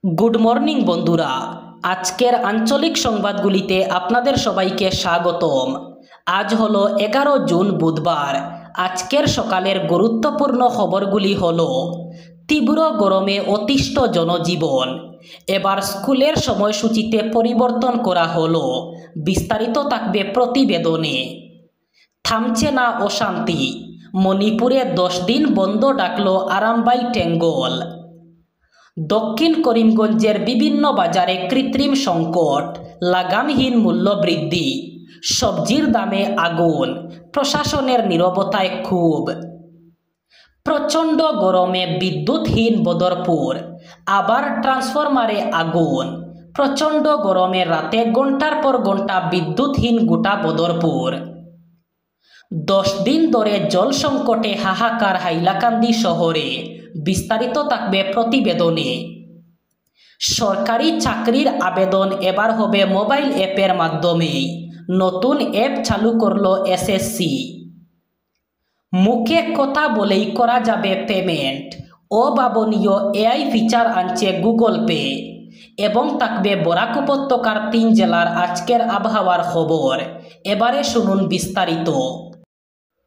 Good morning বন্ধুরা, আজকের আঞ্চলিক সংবাদগুলিতে আপনাদের সবাইকে স্বাগতম। আজ হলো 11 জুন বুধবার। আজকের সকালের গুরুত্বপূর্ণ খবরগুলি হলো: তীব্র গরমে অতিষ্ঠ জনজীবন, এবার স্কুলের সময়সূচিতে পরিবর্তন করা হলো। বিস্তারিত থাকবে প্রতিবেদনে। থামছে না অশান্তি, মণিপুরে 10 দিন বন্ধ ডাকল আরামবাই টেঙ্গল। দক্ষিণ করিমগঞ্জের বিভিন্ন বাজারে কৃত্রিম সংকট, লাগামহীন মূল্যবৃদ্ধি, সবজির দামে আগুন, প্রশাসনের নীরবতায় ক্ষোভ। প্রচণ্ড গরমে বিদ্যুৎহীন বদরপুর, আবার ট্রান্সফরমারে আগুন। প্রচণ্ড গরমে রাতে ঘন্টার পর ঘন্টা বিদ্যুৎহীন গোটা বদরপুর। 10 দিন ধরে জল সংকটে হাহাকার হাইলাকান্দি শহরে। বিস্তারিত থাকবে প্রতিবেদনে। সরকারি চাকরির আবেদন এবার হবে মোবাইল অ্যাপের মাধ্যমেই। নতুন অ্যাপ চালু করল এসএসসি। মুখে কথা বলেই করা যাবে পেমেন্ট। অভাবনীয় এআই ফিচার আনছে গুগল পে। এবং থাকবে বরাক উপত্যকার 3 জেলার আজকের আবহাওয়ার খবর। এবারে শুনুন বিস্তারিত।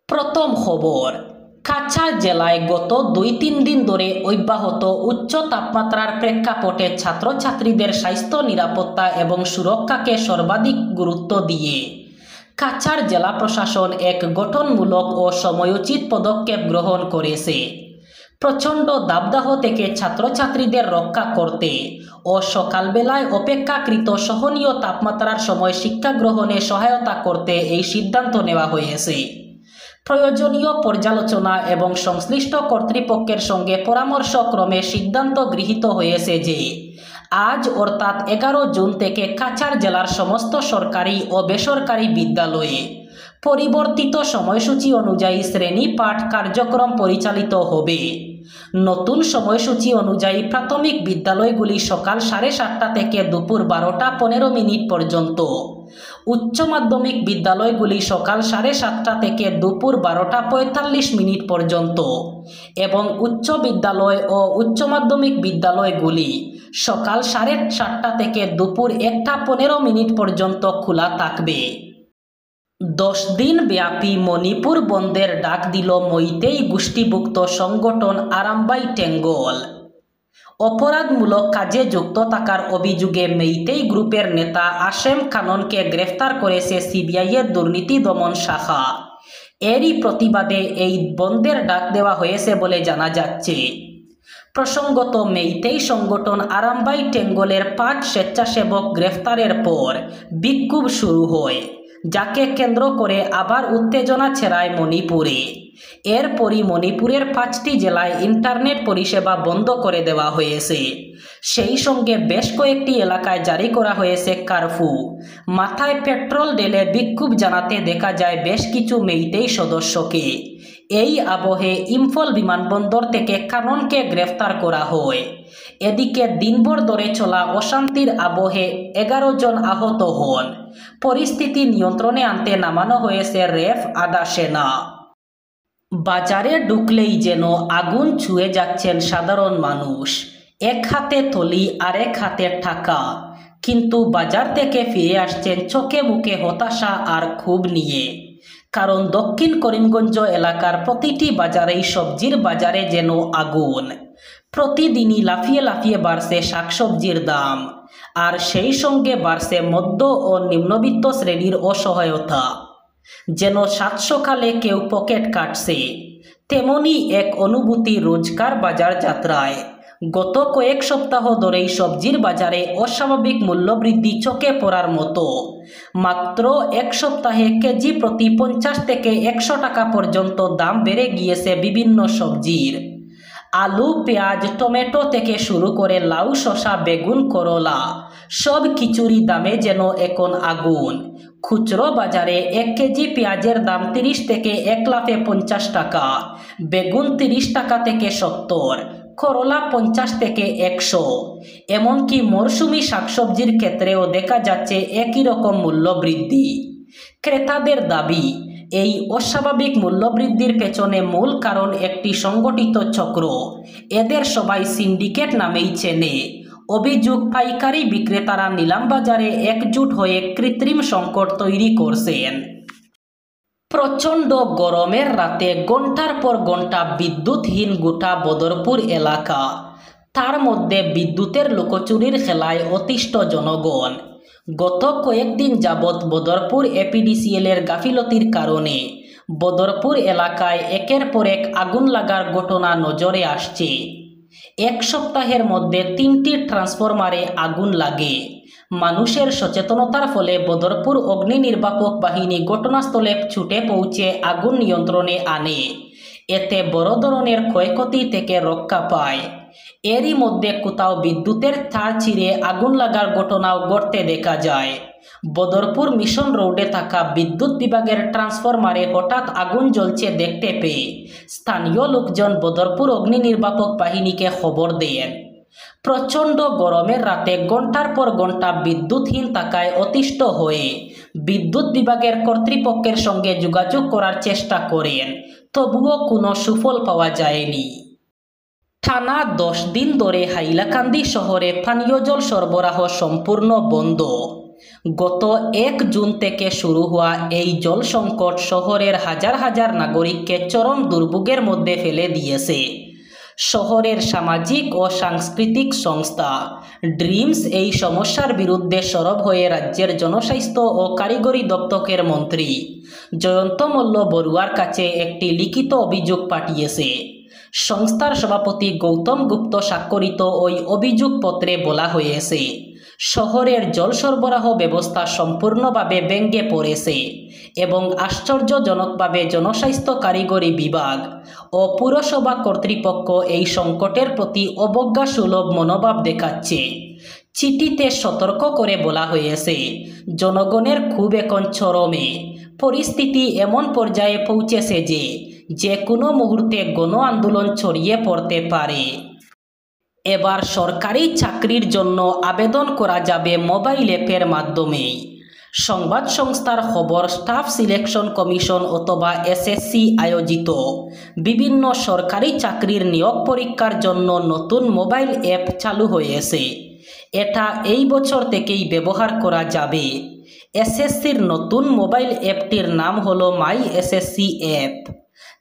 প্রথম খবর, কাছাড় জেলায় গত 2-3 দিন ধরে অব্যাহত উচ্চ তাপমাত্রার প্রেক্ষাপটে ছাত্রছাত্রীদের স্বাস্থ্য নিরাপত্তা এবং সুরক্ষাকে সর্বাধিক গুরুত্ব দিয়ে কাছাড় জেলা প্রশাসন এক গঠনমূলক ও সময়োচিত পদক্ষেপ গ্রহণ করেছে। প্রচণ্ড দাবদাহ থেকে ছাত্রছাত্রীদের রক্ষা করতে ও সকালবেলায় অপেক্ষাকৃত সহনীয় তাপমাত্রার সময় শিক্ষা গ্রহণে সহায়তা করতে এই সিদ্ধান্ত নেওয়া হয়েছে। প্রয়োজনীয় পর্যালোচনা এবং সংশ্লিষ্ট কর্তৃপক্ষের সঙ্গে পরামর্শক্রমে সিদ্ধান্ত গৃহীত হয়েছে যে আজ অর্থাৎ 11 জুন থেকে কাছাড় জেলার সমস্ত সরকারি ও বেসরকারি বিদ্যালয়ে পরিবর্তিত সময়সূচি অনুযায়ী শ্রেণী পাঠ কার্যক্রম পরিচালিত হবে। নতুন সময়সূচি অনুযায়ী প্রাথমিক বিদ্যালয়গুলি সকাল 7:30 থেকে দুপুর 12:15 পর্যন্ত, উচ্চ মাধ্যমিক বিদ্যালয়গুলি সকাল 7:30 থেকে দুপুর 12:45 পর্যন্ত এবং উচ্চ বিদ্যালয় ও উচ্চ মাধ্যমিক বিদ্যালয়গুলি সকাল 7:30 থেকে দুপুর 1:15 পর্যন্ত খোলা থাকবে। 10 দিন ব্যাপী মণিপুর বন্ধের ডাক দিল মৈতেই গোষ্ঠীভুক্ত সংগঠন আরামবাই টেঙ্গল। অপরাধমূলক কাজে যুক্ত থাকার অভিযোগে মেইতেই গ্রুপের নেতা আসেম খাননকে গ্রেফতার করেছে সিবিআইয়ের দুর্নীতি দমন শাখা। এরই প্রতিবাদে এই বন্ধের ডাক দেওয়া হয়েছে বলে জানা যাচ্ছে। প্রসঙ্গত, মেইতেই সংগঠন আরামবাই টেঙ্গলের 5 স্বেচ্ছাসেবক গ্রেফতারের পর বিক্ষোভ শুরু হয়, যাকে কেন্দ্র করে আবার উত্তেজনা ছড়ায় মণিপুরে। এরপরই মণিপুরের 5টি জেলায় ইন্টারনেট পরিষেবা বন্ধ করে দেওয়া হয়েছে। সেই সঙ্গে বেশ কয়েকটি এলাকায় জারি করা হয়েছে কারফিউ। মাথায় পেট্রোল ঢেলে বিক্ষোভ জানাতে দেখা যায় বেশ কিছু মেইতেই সদস্যকে। এই আবহে ইম্ফল বিমানবন্দর থেকে খাননকে গ্রেফতার করা হয়। এদিকে দিনভর ধরে চলা অশান্তির আবহে 11 জন আহত হন। পরিস্থিতি নিয়ন্ত্রণে আনতে নামানো হয়েছে র্যাব, আধা সেনা। বাজারে ঢুকলেই যেন আগুন ছুঁয়ে যাচ্ছেন সাধারণ মানুষ। এক হাতে থলি আরেক হাতে টাকা, কিন্তু বাজার থেকে ফিরে আসছেন চোখে মুখে হতাশা আর ক্ষোভ নিয়ে। কারণ দক্ষিণ করিমগঞ্জ এলাকার প্রতিটি বাজারেই সবজির বাজারে যেন আগুন। প্রতিদিনই লাফিয়ে লাফিয়ে বাড়ছে শাকসবজির দাম, আর সেই সঙ্গে বাড়ছে মধ্য ও নিম্নবিত্ত শ্রেণীর অসহায়তা। যেন সাত সকালে কেউ পকেট কাটছে, তেমনই এক অনুভূতি রোজকার বাজার যাত্রায়। গত কয়েক সপ্তাহ ধরেই সবজির বাজারে অস্বাভাবিক মূল্যবৃদ্ধি চোখে পড়ার মতো। মাত্র এক সপ্তাহে কেজি প্রতি 50 থেকে 100 টাকা পর্যন্ত দাম বেড়ে গিয়েছে বিভিন্ন সবজির। আলু, পেঁয়াজ, টমেটো থেকে শুরু করে লাউ, শসা, বেগুন, করলা সব কিছুরই দামে যেন এখন আগুন। খুচরো বাজারে 1 কেজি পেঁয়াজের দাম 30 থেকে 150 টাকা, বেগুন 30 টাকা থেকে 70, করলা 50 থেকে 100। এমনকি মরশুমি শাকসবজির ক্ষেত্রেও দেখা যাচ্ছে একই রকম মূল্য বৃদ্ধি। ক্রেতাদের দাবি, এই অস্বাভাবিক মূল্যবৃদ্ধির পেছনে মূল কারণ একটি সংগঠিত চক্র। এদের সবাই সিন্ডিকেট নামেই চেনে। অভিযোগ, পাইকারি বিক্রেতারা নিলামবাজারে একজোট হয়ে কৃত্রিম সংকট তৈরি করছেন। প্রচণ্ড গরমের রাতে ঘন্টার পর ঘন্টা বিদ্যুৎহীন গোটা বদরপুর এলাকা, তার মধ্যে বিদ্যুতের লুকোচুরির খেলায় অতিষ্ঠ জনগণ। গত কয়েকদিন যাবৎ বদরপুর এপিডিসিএলের গাফিলতির কারণে বদরপুর এলাকায় একের পর এক আগুন লাগার ঘটনা নজরে আসছে। এক সপ্তাহের মধ্যে 3টি ট্রান্সফরমারে আগুন লাগে। মানুষের সচেতনতার ফলে বদরপুর অগ্নি নির্বাপক বাহিনী ঘটনাস্থলে ছুটে পৌঁছে আগুন নিয়ন্ত্রণে আনে। এতে বড় ধরনের ক্ষয়ক্ষতি থেকে রক্ষা পায়। এরই মধ্যে কোথাও বিদ্যুতের তার ছিঁড়ে আগুন লাগার ঘটনাও ঘটতে দেখা যায়। বদরপুর মিশন রোডে থাকা বিদ্যুৎ বিভাগের ট্রান্সফরমারে হঠাৎ আগুন জ্বলছে দেখতে পেয়ে স্থানীয় লোকজন বদরপুর অগ্নি নির্বাপক বাহিনীকে খবর দেন। প্রচণ্ড গরমের রাতে ঘন্টার পর ঘন্টা বিদ্যুৎহীন থাকায় অতিষ্ঠ হয়ে বিদ্যুৎ বিভাগের কর্তৃপক্ষের সঙ্গে যোগাযোগ করার চেষ্টা করেন, তবুও কোনো সুফল পাওয়া যায়নি। টানা 10 দিন ধরে হাইলাকান্দি শহরে পানীয় জল সরবরাহ সম্পূর্ণ বন্ধ। গত 1 জুন থেকে শুরু হওয়া এই জল সংকট শহরের হাজার হাজার নাগরিককে চরম দুর্ভোগের মধ্যে ফেলে দিয়েছে। শহরের সামাজিক ও সাংস্কৃতিক সংস্থা ড্রিমস এই সমস্যার বিরুদ্ধে সরব হয়ে রাজ্যের জনস্বাস্থ্য ও কারিগরি দপ্তরের মন্ত্রী জয়ন্ত মল্ল বড়ুয়ার কাছে একটি লিখিত অভিযোগ পাঠিয়েছে। সংস্থার সভাপতি গৌতম গুপ্ত স্বাক্ষরিত ওই অভিযোগপত্রে বলা হয়েছে, শহরের জল সরবরাহ ব্যবস্থা সম্পূর্ণভাবে ভেঙে পড়েছে এবং আশ্চর্যজনকভাবে জনস্বাস্থ্য কারিগরি বিভাগ ও পুরসভা কর্তৃপক্ষ এই সংকটের প্রতি অবজ্ঞাসুলভ মনোভাব দেখাচ্ছে। চিঠিতে সতর্ক করে বলা হয়েছে, জনগণের ক্ষোভ এখন চরমে। পরিস্থিতি এমন পর্যায়ে পৌঁছেছে যে কোনো মুহূর্তে গণ আন্দোলন ছড়িয়ে পড়তে পারে। এবার সরকারি চাকরির জন্য আবেদন করা যাবে মোবাইল অ্যাপের মাধ্যমে। সংবাদ সংস্থার খবর, স্টাফ সিলেকশন কমিশন অথবা এসএসসি আয়োজিত বিভিন্ন সরকারি চাকরির নিয়োগ পরীক্ষার জন্য নতুন মোবাইল অ্যাপ চালু হয়েছে। এটা এই বছর থেকেই ব্যবহার করা যাবে। এসএসসির নতুন মোবাইল অ্যাপটির নাম হলো মাই এসএসসি অ্যাপ,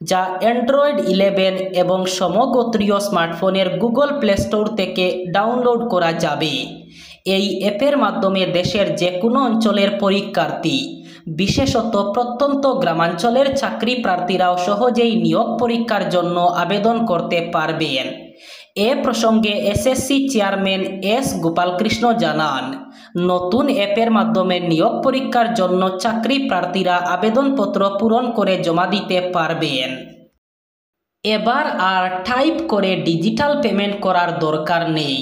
যা অ্যান্ড্রয়েড 11 এবং সমগোত্রীয় স্মার্টফোনের গুগল প্লে স্টোর থেকে ডাউনলোড করা যাবে। এই অ্যাপের মাধ্যমে দেশের যে কোনো অঞ্চলের পরীক্ষার্থী, বিশেষত প্রত্যন্ত গ্রামাঞ্চলের চাকরি প্রার্থীরাও সহজেই নিয়োগ পরীক্ষার জন্য আবেদন করতে পারবেন। এ প্রসঙ্গে এসএসসি চেয়ারম্যান এস গোপালকৃষ্ণ জানান, নতুন অ্যাপের মাধ্যমে নিয়োগ পরীক্ষার জন্য চাকরি প্রার্থীরা আবেদনপত্র পূরণ করে জমা দিতে পারবেন। এবার আর টাইপ করে ডিজিটাল পেমেন্ট করার দরকার নেই।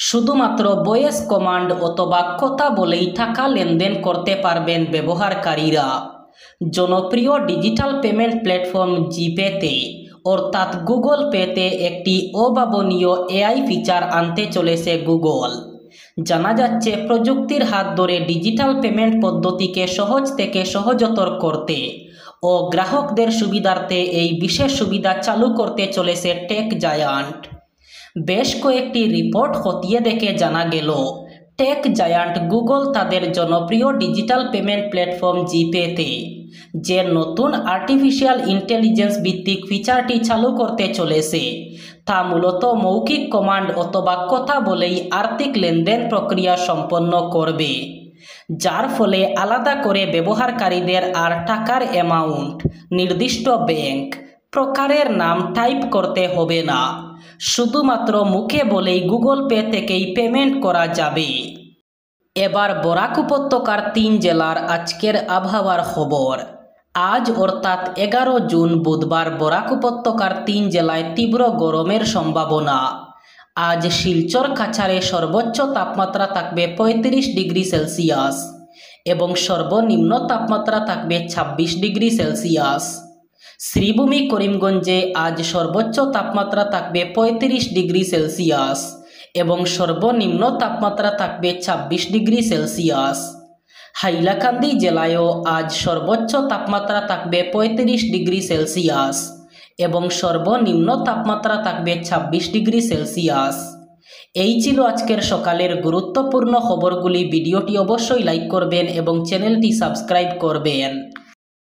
শুধুমাত্র ভয়েস কমান্ড অথবা কথা বলেই টাকা লেনদেন করতে পারবেন ব্যবহারকারীরা। জনপ্রিয় ডিজিটাল পেমেন্ট প্ল্যাটফর্ম জিপেতে অর্থাৎ গুগল পেতে একটি অভাবনীয় এআই ফিচার আনতে চলেছে গুগল। জানা যাচ্ছে, প্রযুক্তির হাত ধরে ডিজিটাল পেমেন্ট পদ্ধতিকে সহজ থেকে সহজতর করতে ও গ্রাহকদের সুবিধার্থে এই বিশেষ সুবিধা চালু করতে চলেছে টেক জায়ান্ট। বেশ কয়েকটি রিপোর্ট খতিয়ে দেখে জানা গেল, টেক জায়ান্ট গুগল তাদের জনপ্রিয় ডিজিটাল পেমেন্ট প্ল্যাটফর্ম জিপেতে যে নতুন আর্টিফিশিয়াল ইন্টেলিজেন্স ভিত্তিক ফিচারটি চালু করতে চলেছে, তা মূলত মৌখিক কমান্ড অথবা কথা বলেই আর্থিক লেনদেন প্রক্রিয়া সম্পন্ন করবে, যার ফলে আলাদা করে ব্যবহারকারীদের আর টাকার অ্যামাউন্ট, নির্দিষ্ট ব্যাংক, প্রকারের নাম টাইপ করতে হবে না। শুধুমাত্র মুখে বলেই গুগল পে থেকেই পেমেন্ট করা যাবে। এবার বরাক উপত্যকার 3 জেলার আজকের আবহাওয়ার খবর। আজ অর্থাৎ 11 জুন বুধবার বরাক উপত্যকার 3 জেলায় তীব্র গরমের সম্ভাবনা। আজ শিলচর কাছাড়ে সর্বোচ্চ তাপমাত্রা থাকবে 35 ডিগ্রি সেলসিয়াস এবং সর্বনিম্ন তাপমাত্রা থাকবে 26 ডিগ্রি সেলসিয়াস। শ্রীভূমি করিমগঞ্জে আজ সর্বোচ্চ তাপমাত্রা থাকবে 35 ডিগ্রি সেলসিয়াস এবং সর্বনিম্ন তাপমাত্রা থাকবে 26 ডিগ্রি সেলসিয়াস। হাইলাকান্দি জেলায়ও আজ সর্বোচ্চ তাপমাত্রা থাকবে 35 ডিগ্রি সেলসিয়াস এবং সর্বনিম্ন তাপমাত্রা থাকবে 26 ডিগ্রি সেলসিয়াস। এই ছিল আজকের সকালের গুরুত্বপূর্ণ খবরগুলি। ভিডিওটি অবশ্যই লাইক করবেন এবং চ্যানেলটি সাবস্ক্রাইব করবেন।